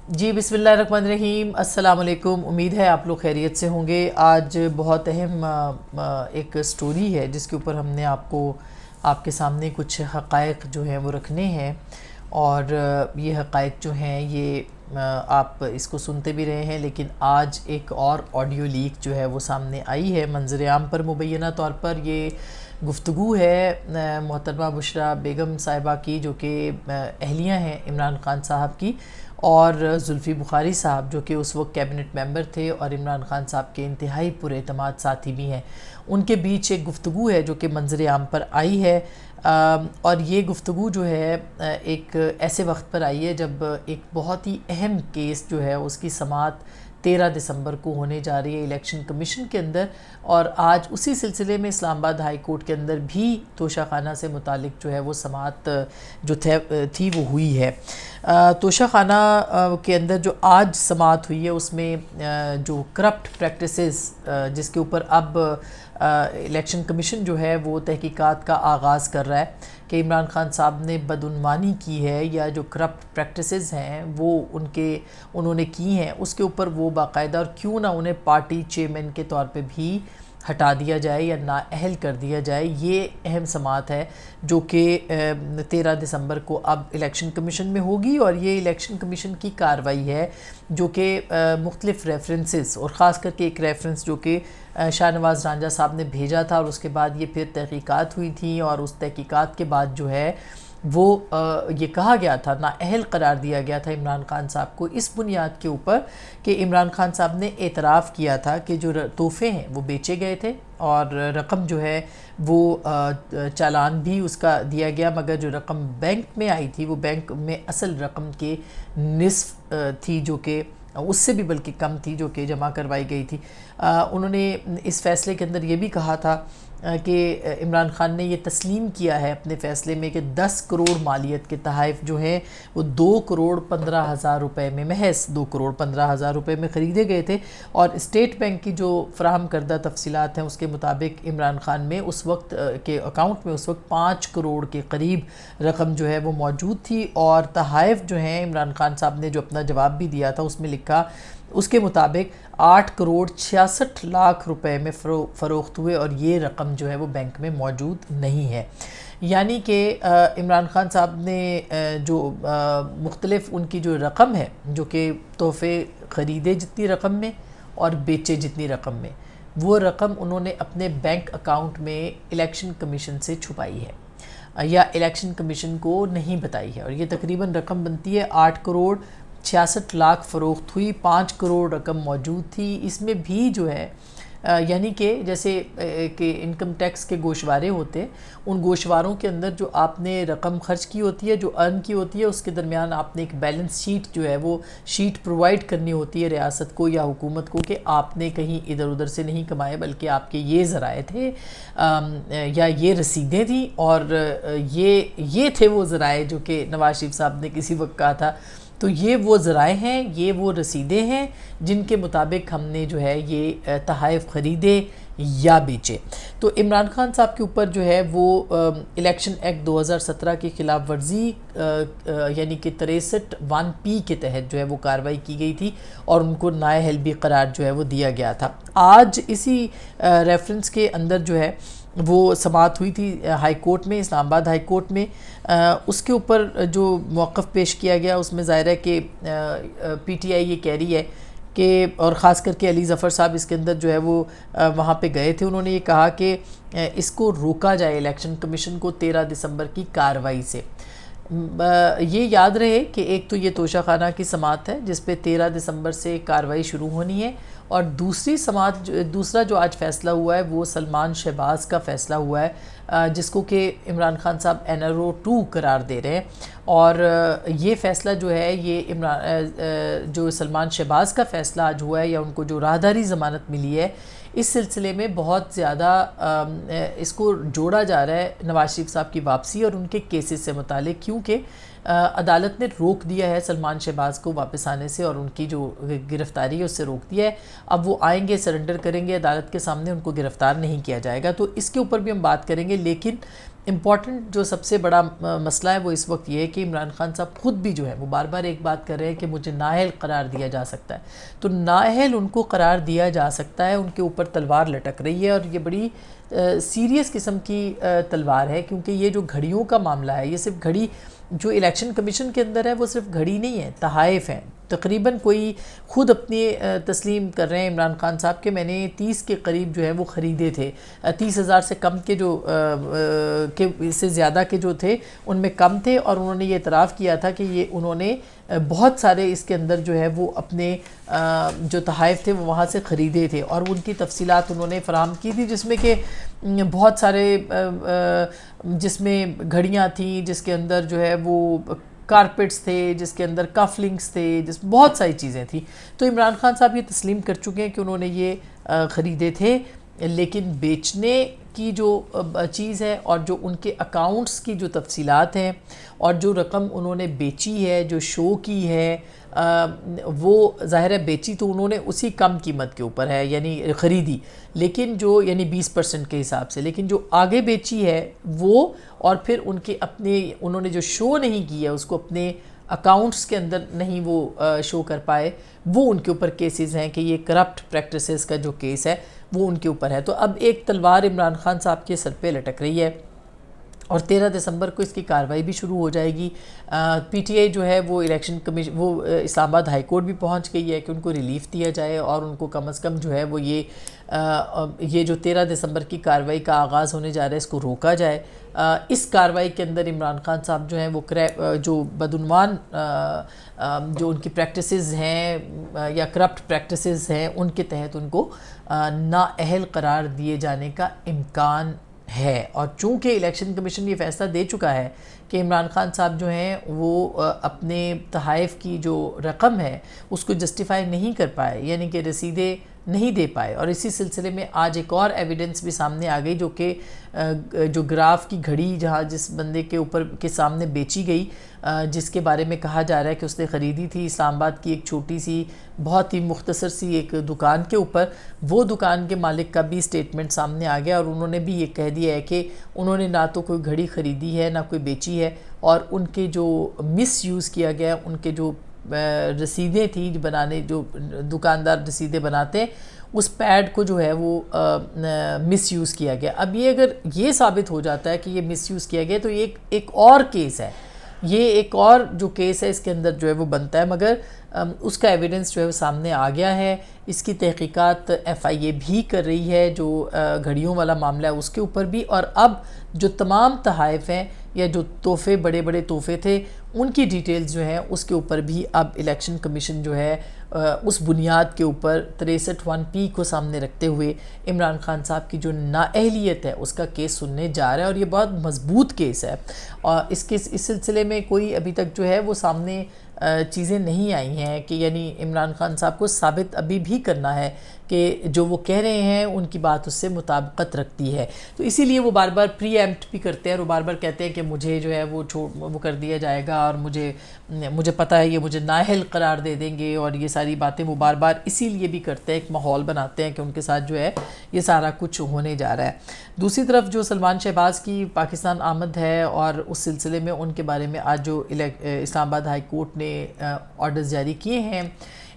جی بسم اللہ الرحمن الرحیم، السلام علیکم۔ امید ہے آپ لوگ خیریت سے ہوں گے۔ آج بہت اہم ایک سٹوری ہے جس کے اوپر ہم نے آپ کے سامنے کچھ حقائق جو ہیں وہ رکھنے ہیں، اور یہ حقائق جو ہیں یہ آپ اس کو سنتے بھی رہے ہیں، لیکن آج ایک اور آڈیو لیک جو ہے وہ سامنے آئی ہے منظر عام پر۔ مبینہ طور پر یہ گفتگو ہے محترمہ بشریٰ بیگم صاحبہ کی، جو کہ اہلیہ ہیں عمران خان صاحب کی، اور زلفی بخاری صاحب جو کہ اس وقت کیبنٹ ممبر تھے اور عمران خان صاحب کے انتہائی پر اعتماد ساتھی بھی ہیں۔ ان کے بیچ ایک گفتگو ہے جو کہ منظر عام پر آئی ہے، اور یہ گفتگو جو ہے ایک ایسے وقت پر آئی ہے جب ایک بہت ہی اہم کیس جو ہے اس کی سماعت 13 دسمبر کو ہونے جا رہی ہے الیکشن کمیشن کے اندر، اور آج اسی سلسلے میں اسلام آباد ہائی کورٹ کے اندر بھی توشہ خانہ سے متعلق جو ہے وہ سماعت جو تھی وہ ہوئی ہے۔ توشہ خانہ کے اندر جو آج سماعت ہوئی ہے اس میں جو کرپٹ پریکٹسز جس کے اوپر اب الیکشن کمیشن جو ہے وہ تحقیقات کا آغاز کر رہا ہے کہ عمران خان صاحب نے بدعنوانی کی ہے یا جو کرپٹ پریکٹسز ہیں وہ انہوں نے کی ہیں، اس کے اوپر وہ باقاعدہ اور کیوں نہ انہیں پارٹی چیئرمین کے طور پہ بھی ہٹا دیا جائے یا نااہل کر دیا جائے۔ یہ اہم سماعت ہے جو کہ 13 دسمبر کو اب الیکشن کمیشن میں ہوگی، اور یہ الیکشن کمیشن کی کارروائی ہے جو کہ مختلف ریفرنسز، اور خاص کر کے ایک ریفرنس جو کہ شاہ نواز رانجھا صاحب نے بھیجا تھا، اور اس کے بعد یہ پھر تحقیقات ہوئی تھیں، اور اس تحقیقات کے بعد جو ہے وہ یہ کہا گیا تھا، نااہل قرار دیا گیا تھا عمران خان صاحب کو اس بنیاد کے اوپر کہ عمران خان صاحب نے اعتراف کیا تھا کہ جو تحفے ہیں وہ بیچے گئے تھے، اور رقم جو ہے وہ چالان بھی اس کا دیا گیا، مگر جو رقم بینک میں آئی تھی وہ بینک میں اصل رقم کے نصف تھی، جو کہ اس سے بھی بلکہ کم تھی جو کہ جمع کروائی گئی تھی۔ انہوں نے اس فیصلے کے اندر یہ بھی کہا تھا کہ عمران خان نے یہ تسلیم کیا ہے اپنے فیصلے میں کہ 10 کروڑ مالیت کے تحائف جو ہیں وہ 2 کروڑ 15 ہزار روپے میں، محض 2 کروڑ 15 ہزار روپے میں خریدے گئے تھے، اور اسٹیٹ بینک کی جو فراہم کردہ تفصیلات ہیں اس کے مطابق عمران خان میں اس وقت کے اکاؤنٹ میں اس وقت 5 کروڑ کے قریب رقم جو ہے وہ موجود تھی، اور تحائف جو ہیں عمران خان صاحب نے جو اپنا جواب بھی دیا تھا اس میں لکھا اس کے مطابق 8 کروڑ 66 لاکھ روپے میں فروخت ہوئے، اور یہ رقم جو ہے وہ بینک میں موجود نہیں ہے۔ یعنی کہ عمران خان صاحب نے جو مختلف ان کی جو رقم ہے جو کہ تحفے خریدے جتنی رقم میں اور بیچے جتنی رقم میں، وہ رقم انہوں نے اپنے بینک اکاؤنٹ میں الیکشن کمیشن سے چھپائی ہے یا الیکشن کمیشن کو نہیں بتائی ہے، اور یہ تقریباً رقم بنتی ہے 8 کروڑ 66 لاکھ فروخت ہوئی، 5 کروڑ رقم موجود تھی۔ اس میں بھی جو ہے یعنی کہ جیسے کہ انکم ٹیکس کے گوشوارے ہوتے ہیں، ان گوشواروں کے اندر جو آپ نے رقم خرچ کی ہوتی ہے، جو ارن کی ہوتی ہے، اس کے درمیان آپ نے ایک بیلنس شیٹ جو ہے وہ شیٹ پرووائڈ کرنی ہوتی ہے ریاست کو یا حکومت کو کہ آپ نے کہیں ادھر ادھر سے نہیں کمائے، بلکہ آپ کے یہ ذرائع تھے یا یہ رسیدیں تھیں، اور یہ تھے وہ ذرائع جو کہ نواز شریف صاحب نے کسی وقت کہا تھا۔ تو یہ وہ ذرائع ہیں، یہ وہ رسیدیں ہیں جن کے مطابق ہم نے جو ہے یہ تحائف خریدے یا بیچے۔ تو عمران خان صاحب کے اوپر جو ہے وہ الیکشن ایکٹ 2017 کی خلاف ورزی یعنی کہ 63(1)P کے تحت جو ہے وہ کارروائی کی گئی تھی، اور ان کو نااہل بھی قرار جو ہے وہ دیا گیا تھا۔ آج اسی ریفرنس کے اندر جو ہے وہ سماعت ہوئی تھی ہائی کورٹ میں، اسلام آباد ہائی کورٹ میں۔ اس کے اوپر جو موقف پیش کیا گیا اس میں ظاہر ہے کہ پی ٹی آئی یہ کہہ رہی ہے کہ، اور خاص کر کے علی ظفر صاحب اس کے اندر جو ہے وہ وہاں پہ گئے تھے، انہوں نے یہ کہا کہ اس کو روکا جائے الیکشن کمیشن کو 13 دسمبر کی کارروائی سے۔ یہ یاد رہے کہ ایک تو یہ توشہ خانہ کی سماعت ہے جس پہ 13 دسمبر سے کارروائی شروع ہونی ہے، اور دوسری سماعت دوسرا جو آج فیصلہ ہوا ہے وہ سلمان شہباز کا فیصلہ ہوا ہے، جس کو کہ عمران خان صاحب NRO 2 قرار دے رہے ہیں، اور یہ فیصلہ جو ہے یہ جو سلمان شہباز کا فیصلہ آج ہوا ہے، یا ان کو جو راہداری ضمانت ملی ہے، اس سلسلے میں بہت زیادہ اس کو جوڑا جا رہا ہے نواز شریف صاحب کی واپسی اور ان کے کیسز سے متعلق، کیونکہ عدالت نے روک دیا ہے سلمان شہباز کو واپس آنے سے، اور ان کی جو گرفتاری ہے اس سے روک دیا ہے۔ اب وہ آئیں گے، سرنڈر کریں گے عدالت کے سامنے، ان کو گرفتار نہیں کیا جائے گا۔ تو اس کے اوپر بھی ہم بات کریں گے، لیکن امپورٹنٹ جو سب سے بڑا مسئلہ ہے وہ اس وقت یہ ہے کہ عمران خان صاحب خود بھی جو ہے وہ بار بار ایک بات کر رہے ہیں کہ مجھے نااہل قرار دیا جا سکتا ہے۔ تو نااہل ان کو قرار دیا جا سکتا ہے، ان کے اوپر تلوار لٹک رہی ہے، اور یہ بڑی سیریس قسم کی تلوار ہے، کیونکہ یہ جو گھڑیوں کا معاملہ ہے، یہ صرف گھڑی جو الیکشن کمیشن کے اندر ہے وہ صرف گھڑی نہیں ہے، تحائف ہیں۔ تقریباً کوئی خود اپنی تسلیم کر رہے ہیں عمران خان صاحب کہ میں نے 30 کے قریب جو ہے وہ خریدے تھے، 30,000 سے کم کے جو سے زیادہ کے جو تھے ان میں کم تھے، اور انہوں نے یہ اعتراف کیا تھا کہ یہ انہوں نے بہت سارے اس کے اندر جو ہے وہ اپنے جو تحائف تھے وہ وہاں سے خریدے تھے، اور ان کی تفصیلات انہوں نے فراہم کی تھی، جس میں کہ بہت سارے جس میں گھڑیاں تھیں، جس کے اندر جو ہے وہ کارپٹس تھے، جس کے اندر کف لنکس تھے، بہت ساری چیزیں تھیں۔ تو عمران خان صاحب یہ تسلیم کر چکے ہیں کہ انہوں نے یہ خریدے تھے، لیکن بیچنے کی جو چیز ہے اور جو ان کے اکاؤنٹس کی جو تفصیلات ہیں اور جو رقم انہوں نے بیچی ہے، جو شو کی ہے، وہ ظاہر ہے بیچی تو انہوں نے اسی کم قیمت کے اوپر ہے، یعنی خریدی، لیکن جو یعنی 20% کے حساب سے، لیکن جو آگے بیچی ہے وہ، اور پھر ان کے اپنے انہوں نے جو شو نہیں کی ہے اس کو اپنے اکاؤنٹس کے اندر نہیں وہ شو کر پائے، وہ ان کے اوپر کیسز ہیں کہ یہ کرپٹ پریکٹسز کا جو کیس ہے وہ ان کے اوپر ہے۔ تو اب ایک تلوار عمران خان صاحب کے سر پہ لٹک رہی ہے، اور 13 دسمبر کو اس کی کارروائی بھی شروع ہو جائے گی۔ پی ٹی آئی جو ہے وہ الیکشن کمیشن وہ اسلام آباد ہائی کورٹ بھی پہنچ گئی ہے کہ ان کو ریلیف دیا جائے، اور ان کو کم از کم جو ہے وہ یہ جو 13 دسمبر کی کارروائی کا آغاز ہونے جا رہا ہے اس کو روکا جائے۔ اس کارروائی کے اندر عمران خان صاحب جو ہیں وہ جو بدعنوان جو ان کی پریکٹسز ہیں یا کرپٹ پریکٹسز ہیں ان کے تحت ان کو نااہل قرار دیے جانے کا امکان ہے۔ اور چونکہ الیکشن کمیشن یہ فیصلہ دے چکا ہے کہ عمران خان صاحب جو ہیں وہ اپنے تحائف کی جو رقم ہے اس کو جسٹیفائی نہیں کر پائے، یعنی کہ رسیدیں نہیں دے پائے، اور اسی سلسلے میں آج ایک اور ایویڈنس بھی سامنے آ گئی، جو کہ جو گراف کی گھڑی جہاں جس بندے کے اوپر کے سامنے بیچی گئی، جس کے بارے میں کہا جا رہا ہے کہ اس نے خریدی تھی اسلام آباد کی ایک چھوٹی سی بہت ہی مختصر سی ایک دکان کے اوپر، وہ دکان کے مالک کا بھی سٹیٹمنٹ سامنے آ گیا، اور انہوں نے بھی یہ کہہ دیا ہے کہ انہوں نے نہ تو کوئی گھڑی خریدی ہے نہ کوئی بیچی ہے، اور ان کے جو مس یوز کیا گیا، ان کے جو رسیدیں تھیں بنانے، جو دکاندار رسیدیں بناتے ہیں، اس پیڈ کو جو ہے وہ مس یوز کیا گیا۔ اب یہ اگر یہ ثابت ہو جاتا ہے کہ یہ مس یوز کیا گیا تو یہ ایک اور کیس ہے، یہ ایک اور جو کیس ہے اس کے اندر جو ہے وہ بنتا ہے، مگر اس کا ایویڈنس جو ہے وہ سامنے آ گیا ہے۔ اس کی تحقیقات ایف آئی اے بھی کر رہی ہے، جو گھڑیوں والا معاملہ ہے اس کے اوپر بھی، اور اب جو تمام تحائف ہیں یا جو تحفے بڑے بڑے تحفے تھے ان کی ڈیٹیلز جو ہیں اس کے اوپر بھی اب الیکشن کمیشن جو ہے اس بنیاد کے اوپر 63(1)P کو سامنے رکھتے ہوئے عمران خان صاحب کی جو نااہلیت ہے اس کا کیس سننے جا رہا ہے، اور یہ بہت مضبوط کیس ہے، اور اس سلسلے میں کوئی ابھی تک جو ہے وہ سامنے چیزیں نہیں آئی ہیں کہ یعنی عمران خان صاحب کو ثابت ابھی بھی کرنا ہے کہ جو وہ کہہ رہے ہیں ان کی بات اس سے مطابقت رکھتی ہے۔ تو اسی لیے وہ بار بار پری ایمپٹ بھی کرتے ہیں، اور وہ بار بار کہتے ہیں کہ مجھے جو ہے وہ کر دیا جائے گا، اور مجھے پتہ ہے یہ مجھے نااہل قرار دے دیں گے، اور یہ ساری باتیں وہ بار بار اسی لیے بھی کرتے ہیں، ایک ماحول بناتے ہیں کہ ان کے ساتھ جو ہے یہ سارا کچھ ہونے جا رہا ہے۔ دوسری طرف جو سلمان شہباز کی پاکستان آمد ہے، اور اس سلسلے میں ان کے بارے میں آج جو اسلام آباد ہائی کورٹ نے آرڈرز جاری کیے ہیں،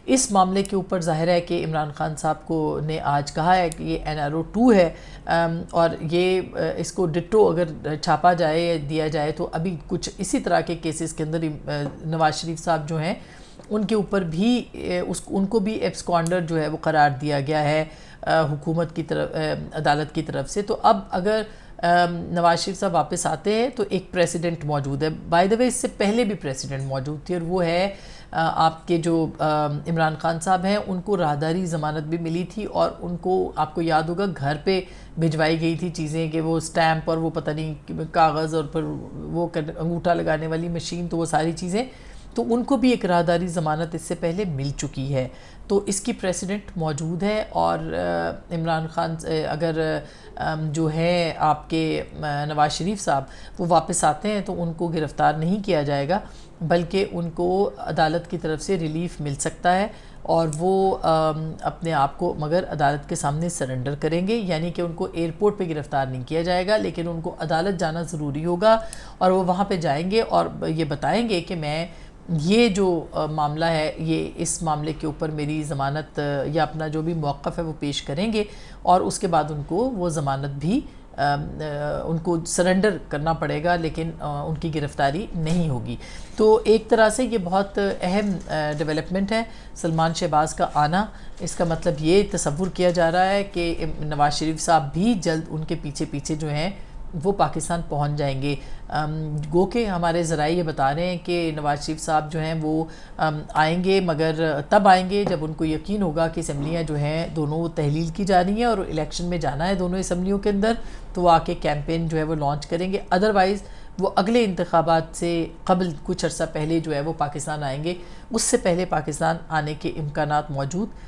اس معاملے کے اوپر ظاہر ہے کہ عمران خان صاحب کو نے آج کہا ہے کہ یہ NRO-2 ہے، اور یہ اس کو ڈٹو اگر چھاپا جائے یا دیا جائے تو ابھی کچھ اسی طرح کے کیسز کے اندر نواز شریف صاحب جو ہیں ان کے اوپر بھی ان کو بھی ایبسکانڈر جو ہے وہ قرار دیا گیا ہے حکومت کی طرف، عدالت کی طرف سے۔ تو اب اگر نواز شریف صاحب واپس آتے ہیں تو ایک پریسیڈنٹ موجود ہے، بائی دا وے اس سے پہلے بھی پریسیڈنٹ موجود تھی، اور وہ ہے آپ کے جو عمران خان صاحب ہیں ان کو راہداری ضمانت بھی ملی تھی، اور ان کو آپ کو یاد ہوگا گھر پہ بھجوائی گئی تھی چیزیں، کہ وہ سٹیمپ اور وہ پتہ نہیں کاغذ اور پھر وہ انگوٹھا لگانے والی مشین، تو وہ ساری چیزیں تو ان کو بھی ایک راہداری ضمانت اس سے پہلے مل چکی ہے، تو اس کی پریسیڈنٹ موجود ہے، اور عمران خان اگر جو ہے آپ کے نواز شریف صاحب وہ واپس آتے ہیں تو ان کو گرفتار نہیں کیا جائے گا، بلکہ ان کو عدالت کی طرف سے ریلیف مل سکتا ہے، اور وہ اپنے آپ کو مگر عدالت کے سامنے سرنڈر کریں گے، یعنی کہ ان کو ایئرپورٹ پہ گرفتار نہیں کیا جائے گا، لیکن ان کو عدالت جانا ضروری ہوگا، اور وہ وہاں پہ جائیں گے اور یہ بتائیں گے کہ میں یہ جو معاملہ ہے، یہ اس معاملے کے اوپر میری ضمانت یا اپنا جو بھی موقف ہے وہ پیش کریں گے، اور اس کے بعد ان کو وہ ضمانت بھی ان کو سرنڈر کرنا پڑے گا، لیکن ان کی گرفتاری نہیں ہوگی۔ تو ایک طرح سے یہ بہت اہم ڈیولپمنٹ ہے سلمان شہباز کا آنا۔ اس کا مطلب یہ تصور کیا جا رہا ہے کہ نواز شریف صاحب بھی جلد ان کے پیچھے پیچھے جو ہیں وہ پاکستان پہنچ جائیں گے۔ گو کہ ہمارے ذرائع یہ بتا رہے ہیں کہ نواز شریف صاحب جو ہیں وہ آئیں گے، مگر تب آئیں گے جب ان کو یقین ہوگا کہ اسمبلیاں جو ہیں دونوں تحلیل کی جا رہی ہیں اور الیکشن میں جانا ہے دونوں اسمبلیوں کے اندر، تو وہ آ کے کیمپین جو ہے وہ لانچ کریں گے۔ ادروائز وہ اگلے انتخابات سے قبل کچھ عرصہ پہلے جو ہے وہ پاکستان آئیں گے، اس سے پہلے پاکستان آنے کے امکانات موجود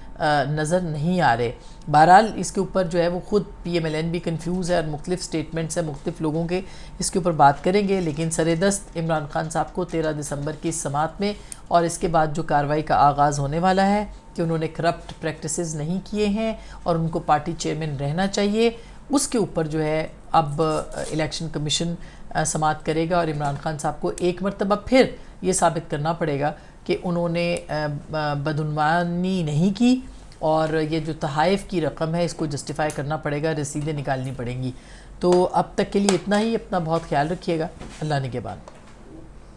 نظر نہیں آ رہے۔ بہرحال اس کے اوپر جو ہے وہ خود پی ایم ایل این بھی کنفیوز ہے، اور مختلف سٹیٹمنٹس ہیں مختلف لوگوں کے، اس کے اوپر بات کریں گے، لیکن سر دست عمران خان صاحب کو 13 دسمبر کی سماعت میں اور اس کے بعد جو کارروائی کا آغاز ہونے والا ہے کہ انہوں نے کرپٹ پریکٹسز نہیں کیے ہیں اور ان کو پارٹی چیئرمین رہنا چاہیے، اس کے اوپر جو ہے اب الیکشن کمیشن سماعت کرے گا، اور عمران خان صاحب کو ایک مرتبہ پھر یہ ثابت کرنا پڑے گا کہ انہوں نے بدعنوانی نہیں کی، اور یہ جو تحائف کی رقم ہے اس کو جسٹیفائی کرنا پڑے گا، رسیدیں نکالنی پڑیں گی۔ تو اب تک کے لیے اتنا ہی، اپنا بہت خیال رکھیے گا، اللہ نگہبان۔